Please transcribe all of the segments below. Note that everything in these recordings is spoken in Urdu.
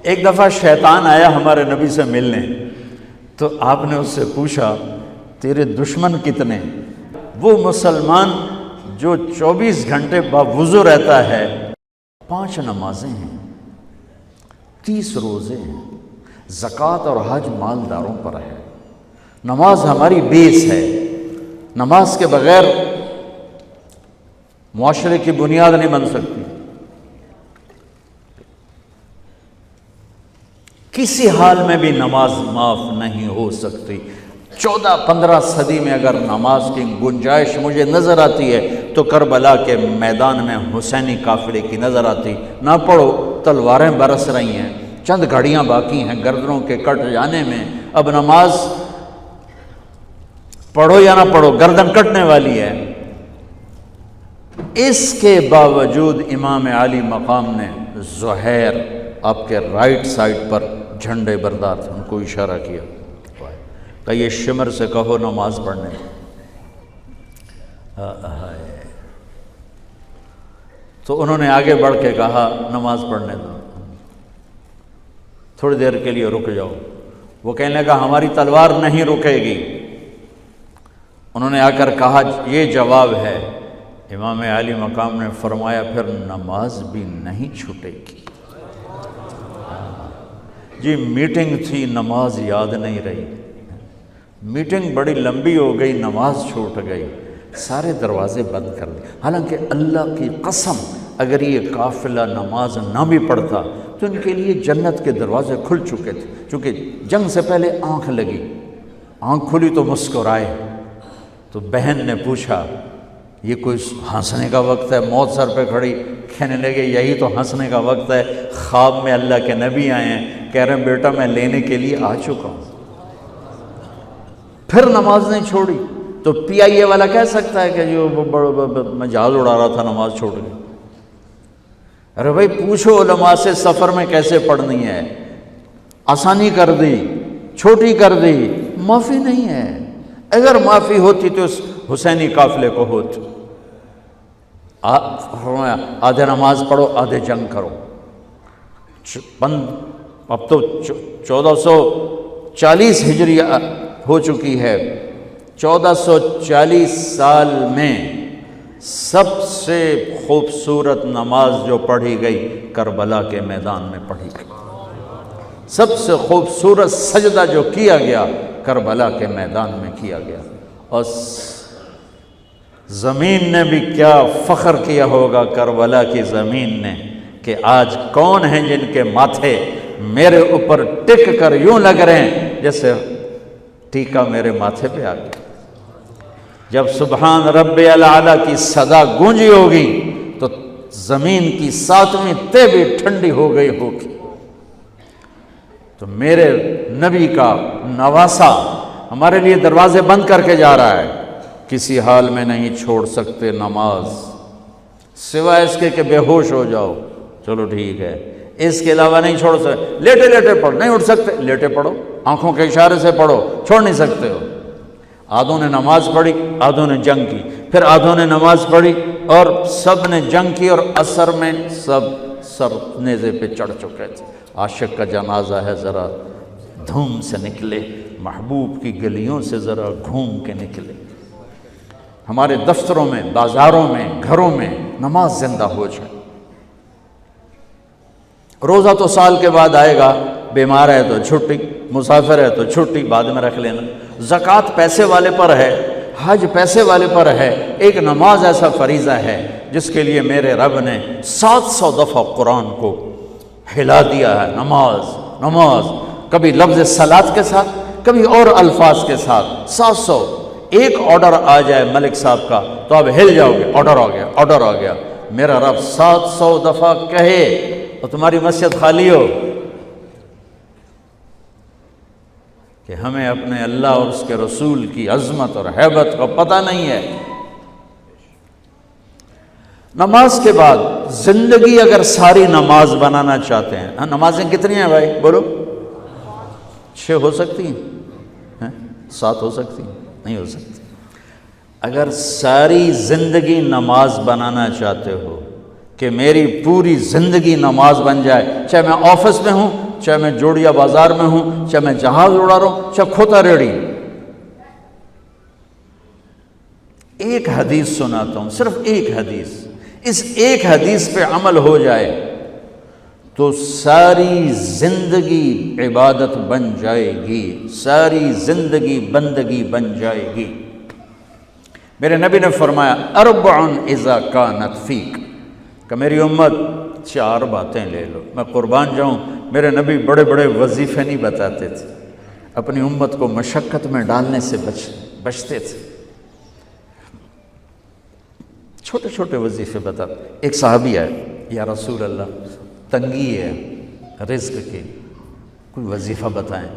ایک دفعہ شیطان آیا ہمارے نبی سے ملنے، تو آپ نے اس سے پوچھا تیرے دشمن کتنے؟ وہ مسلمان جو 24 گھنٹے باوضو رہتا ہے، 5 نمازیں ہیں، 30 روزے ہیں، زکوٰۃ اور حج مالداروں پر ہے۔ نماز ہماری بیس ہے، نماز کے بغیر معاشرے کی بنیاد نہیں بن سکتی۔ کسی حال میں بھی نماز معاف نہیں ہو سکتی۔ 14-15 صدی میں اگر نماز کی گنجائش مجھے نظر آتی ہے تو کربلا کے میدان میں حسینی قافلے کی نظر آتی۔ نہ پڑھو، تلواریں برس رہی ہیں، چند گھڑیاں باقی ہیں گردنوں کے کٹ جانے میں، اب نماز پڑھو یا نہ پڑھو گردن کٹنے والی ہے۔ اس کے باوجود امام عالی مقام نے زہیر آپ کے رائٹ سائڈ پر جھنڈے بردار تھے، ان کو اشارہ کیا کہ یہ شمر سے کہو نماز پڑھنے۔ تو انہوں نے آگے بڑھ کے کہا نماز پڑھنے دو، تھوڑی دیر کے لیے رک جاؤ۔ وہ کہنے لگا ہماری تلوار نہیں رکے گی۔ انہوں نے آ کر کہا یہ جواب ہے۔ امام عالی مقام نے فرمایا پھر نماز بھی نہیں چھوٹے گی۔ جی میٹنگ تھی، نماز یاد نہیں رہی، میٹنگ بڑی لمبی ہو گئی، نماز چھوٹ گئی، سارے دروازے بند کر دیے۔ حالانکہ اللہ کی قسم اگر یہ قافلہ نماز نہ بھی پڑھتا تو ان کے لیے جنت کے دروازے کھل چکے تھے، چونکہ جنگ سے پہلے آنکھ لگی، آنکھ کھلی تو مسکرائے۔ تو بہن نے پوچھا یہ کوئی ہنسنے کا وقت ہے؟ موت سر پہ کھڑی، کہنے لگے یہی تو ہنسنے کا وقت ہے۔ خواب میں اللہ کے نبی آئے ہیں، کہہ رہے ہیں بیٹا میں لینے کے لیے آ چکا ہوں۔ پھر نماز نہیں چھوڑی تو پی آئی اے والا کہہ سکتا ہے کہ جو میں جہاز اڑا رہا تھا نماز چھوڑ گئی۔ ارے بھائی پوچھو علماء سے سفر میں کیسے پڑھنی ہے، آسانی کر دی، چھوٹی کر دی، معافی نہیں ہے۔ اگر معافی ہوتی تو اس حسینی قافلے کو ہوتی۔ آدھے نماز پڑھو آدھے جنگ کرو۔ اب تو 1440 ہجری ہو چکی ہے، 1440 سال میں سب سے خوبصورت نماز جو پڑھی گئی کربلا کے میدان میں پڑھی گئی، سب سے خوبصورت سجدہ جو کیا گیا کربلا کے میدان میں کیا گیا۔ اور زمین نے بھی کیا فخر کیا ہوگا کربلا کی زمین نے کہ آج کون ہیں جن کے ماتھے میرے اوپر ٹک کر یوں لگ رہے ہیں جیسے ٹیکا میرے ماتھے پہ آ گیا۔ جب سبحان رب الاعلیٰ کی صدا گونجی ہوگی تو زمین کی 7ویں تہ بھی ٹھنڈی ہو گئی ہوگی۔ تو میرے نبی کا نواسا ہمارے لیے دروازے بند کر کے جا رہا ہے۔ کسی حال میں نہیں چھوڑ سکتے نماز، سوائے اس کے کہ بے ہوش ہو جاؤ، چلو ٹھیک ہے، اس کے علاوہ نہیں چھوڑ سکتے۔ لیٹے لیٹے پڑھو، نہیں اٹھ سکتے لیٹے پڑھو، آنکھوں کے اشارے سے پڑھو، چھوڑ نہیں سکتے ہو۔ آدھوں نے نماز پڑھی، آدھوں نے جنگ کی، پھر آدھوں نے نماز پڑھی اور سب نے جنگ کی، اور عصر میں سب سر نیزے پہ چڑھ چکے تھے۔ عاشق کا جنازہ ہے، ذرا دھوم سے نکلے، محبوب کی گلیوں سے ذرا گھوم کے نکلے۔ ہمارے دفتروں میں، بازاروں میں، گھروں میں نماز زندہ ہو جائے۔ روزہ تو سال کے بعد آئے گا، بیمار ہے تو چھٹی، مسافر ہے تو چھٹی بعد میں رکھ لینا۔ زکوٰۃ پیسے والے پر ہے، حج پیسے والے پر ہے، ایک نماز ایسا فریضہ ہے جس کے لیے میرے رب نے 700 دفعہ قرآن کو ہلا دیا ہے۔ نماز نماز، کبھی لفظ صلاۃ کے ساتھ، کبھی اور الفاظ کے ساتھ، 700۔ ایک آرڈر آ جائے ملک صاحب کا تو آپ ہل جاؤ گے، آرڈر آ گیا، آرڈر آ گیا۔ میرا رب 700 دفعہ کہے اور تمہاری مسجد خالی ہو کہ ہمیں اپنے اللہ اور اس کے رسول کی عظمت اور ہیبت کا پتہ نہیں ہے۔ نماز کے بعد زندگی اگر ساری نماز بنانا چاہتے ہیں، نمازیں کتنی ہیں بھائی بولو؟ 6 ہو سکتی ہیں، 7 ہو سکتی ہیں، نہیں ہو سکتی۔ اگر ساری زندگی نماز بنانا چاہتے ہو کہ میری پوری زندگی نماز بن جائے، چاہے میں آفس میں ہوں چاہے میں جوڑیا بازار میں ہوں، چاہے میں جہاز اڑا رہا ہوں، چاہے کھوتا ریڑی۔ ایک حدیث سناتا ہوں، صرف ایک حدیث، اس ایک حدیث پہ عمل ہو جائے تو ساری زندگی عبادت بن جائے گی، ساری زندگی بندگی بن جائے گی۔ میرے نبی نے فرمایا اربع اذا کانت فیک، کہ میری امت 4 باتیں لے لو۔ میں قربان جاؤں، میرے نبی بڑے بڑے وظیفے نہیں بتاتے تھے، اپنی امت کو مشقت میں ڈالنے سے بچتے تھے، چھوٹے چھوٹے وظیفے بتاتے۔ ایک صحابی ہے، یا رسول اللہ تنگی ہے رزق کی، کوئی وظیفہ بتائیں۔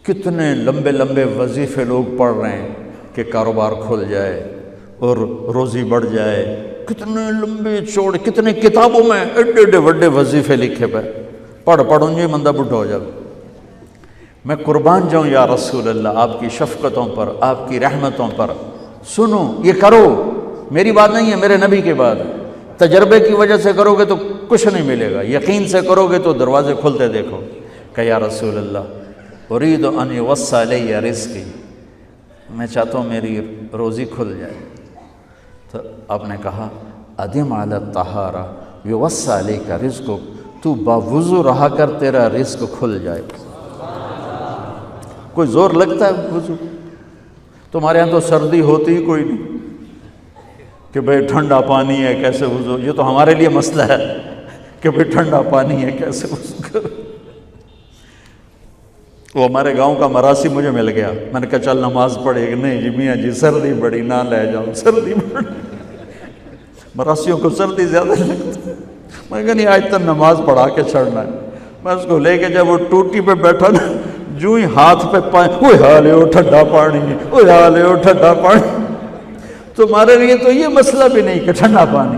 کتنے لمبے لمبے وظیفے لوگ پڑھ رہے ہیں کہ کاروبار کھل جائے اور روزی بڑھ جائے، کتنے لمبے چوڑے، کتنے کتابوں میں ایڈے ایڈے بڑے وظیفے لکھے پہ، پڑھوں یہ مندہ بڈھا ہو جائے۔ میں قربان جاؤں یا رسول اللہ آپ کی شفقتوں پر، آپ کی رحمتوں پر، سنو یہ کرو، میری بات نہیں ہے، میرے نبی کی بات ہے۔ تجربے کی وجہ سے کرو گے تو کچھ نہیں ملے گا، یقین سے کرو گے تو دروازے کھلتے دیکھو۔ کہ یا رسول اللہ ارید ان یوسع علی رزقی، میں چاہتا ہوں میری روزی کھل جائے۔ تو آپ نے کہا ادم علی الطہارہ یوسع علیک رزقک، تو باوضو رہا کر تیرا رزق کھل جائے۔ کوئی زور لگتا ہے وضو؟ تمہارے ہاں تو سردی ہوتی ہی کوئی نہیں کہ بھئی ٹھنڈا پانی ہے کیسے وضو، یہ تو ہمارے لیے مسئلہ ہے کہ بھئی ٹھنڈا پانی ہے کیسے وضو کرو۔ وہ ہمارے گاؤں کا مراسی مجھے مل گیا، میں نے کہا چل نماز پڑھے کہ نہیں جی میاں جی سردی بڑی نہ لے جاؤ، سردی بڑی، مراسیوں کو سردی زیادہ لگتی ہے۔ میں کہا نہیں آج تک نماز پڑھا کے چھڑنا ہے۔ میں اس کو لے کے جب وہ ٹوٹی پہ بیٹھا نا، جو ہی ہاتھ پہ پائیں، اوہ حالے ہو ٹھنڈا پانی ہے، اوہ حالے ہو ٹھنڈا پانی۔ تمہارے لیے تو یہ مسئلہ بھی نہیں کہ ٹھنڈا پانی۔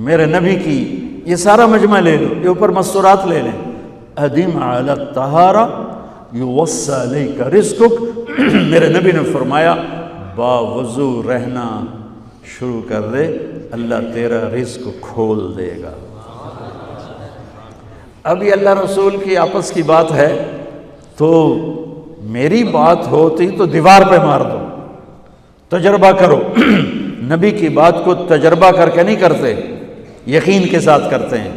میرے نبی کی یہ سارا مجمع لے لو، یہ اوپر مستورات لے لیں، ادم علی الطہارہ یوسع علیک رزقک۔ میرے نبی نے فرمایا باوضو رہنا شروع کر دے، اللہ تیرا رزق کھول دے گا۔ اب یہ اللہ رسول کی آپس کی بات ہے تو میری بات ہوتی تو دیوار پہ مار دو، تجربہ کرو۔ نبی کی بات کو تجربہ کر کے نہیں کرتے، یقین کے ساتھ کرتے ہیں۔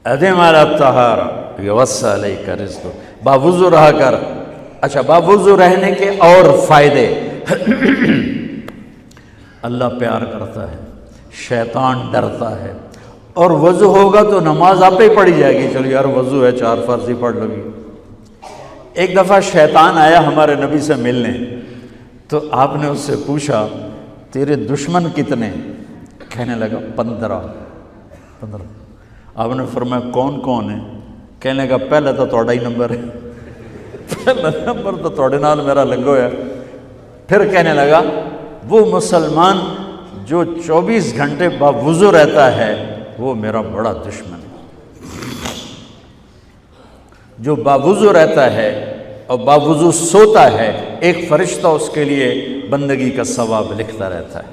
ادم علی الطہارہ یوسع علیک رزقک، باوضو رہا کر۔ اچھا باوضو رہنے کے اور فائدے، اللہ پیار کرتا ہے، شیطان ڈرتا ہے، اور وضو ہوگا تو نماز آپ ہی پڑھی جائے گی، چلو یار وضو ہے 4 فرض ہی پڑھ لو گی۔ ایک دفعہ شیطان آیا ہمارے نبی سے ملنے، تو آپ نے اس سے پوچھا تیرے دشمن کتنے؟ کہنے لگا 15۔ آپ نے فرمایا کون کون ہے؟ کہنے لگا پہلا تو تھوڑا ہی نمبر ہے، پہلا نمبر تو تھوڑے نال میرا لگو ہے۔ پھر کہنے لگا وہ مسلمان جو 24 گھنٹے باوضو رہتا ہے وہ میرا بڑا دشمن ہے۔ جو باوضو رہتا ہے اور باوضو سوتا ہے، ایک فرشتہ اس کے لیے بندگی کا ثواب لکھتا رہتا ہے۔